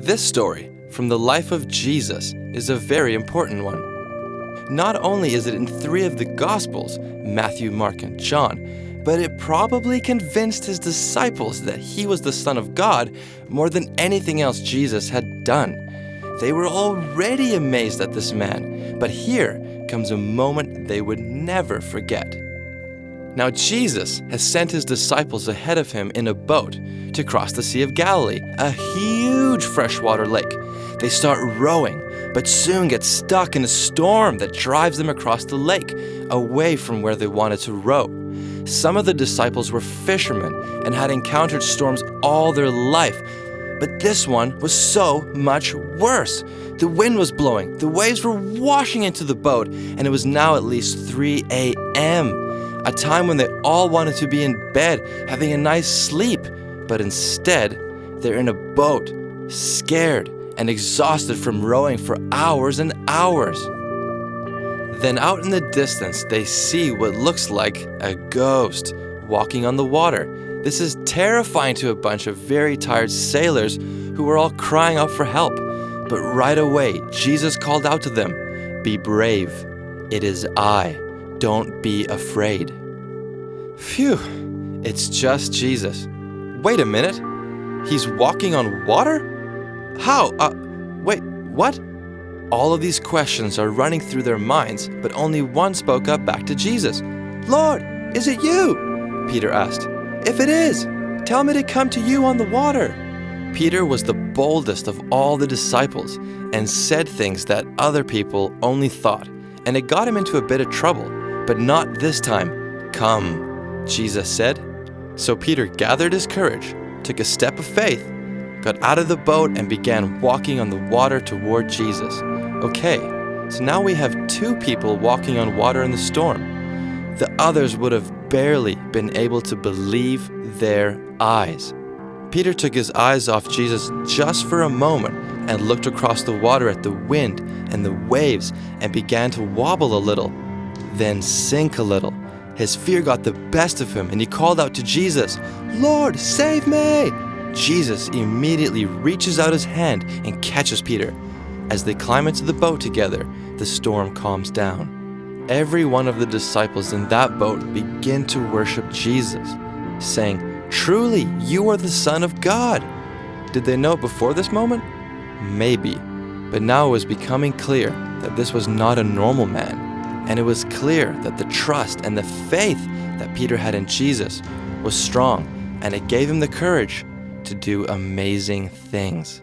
This story from the life of Jesus is a very important one. Not only is it in 3 of the Gospels, Matthew, Mark, and John, but it probably convinced his disciples that he was the Son of God more than anything else Jesus had done. They were already amazed at this man, but here comes a moment they would never forget. Now Jesus has sent his disciples ahead of him in a boat to cross the Sea of Galilee, a huge freshwater lake. They start rowing, but soon get stuck in a storm that drives them across the lake, away from where they wanted to row. Some of the disciples were fishermen and had encountered storms all their life, but this one was so much worse. The wind was blowing, the waves were washing into the boat, and it was now at least 3 a.m., a time when they all wanted to be in bed, having a nice sleep, but instead, they're in a boat, scared and exhausted from rowing for hours and hours. Then out in the distance, they see what looks like a ghost walking on the water. This is terrifying to a bunch of very tired sailors who were all crying out for help. But right away, Jesus called out to them, "Be brave. It is I. Don't be afraid." Phew, it's just Jesus. Wait a minute. He's walking on water? How? Wait, what? All of these questions are running through their minds, but only one spoke up back to Jesus. "Lord, is it you?" Peter asked. "If it is, tell me to come to you on the water." Peter was the boldest of all the disciples and said things that other people only thought, and it got him into a bit of trouble, but not this time. "Come," Jesus said. So Peter gathered his courage, took a step of faith, got out of the boat and began walking on the water toward Jesus. Okay, so now we have 2 people walking on water in the storm. The others would have barely been able to believe their eyes. Peter took his eyes off Jesus just for a moment and looked across the water at the wind and the waves and began to wobble a little, then sink a little. His fear got the best of him and he called out to Jesus, "Lord, save me!" Jesus immediately reaches out his hand and catches Peter. As they climb into the boat together, the storm calms down. Every one of the disciples in that boat begin to worship Jesus, saying, "Truly, you are the Son of God." Did they know it before this moment? Maybe. But now it was becoming clear that this was not a normal man. And it was clear that the trust and the faith that Peter had in Jesus was strong, and it gave him the courage to do amazing things.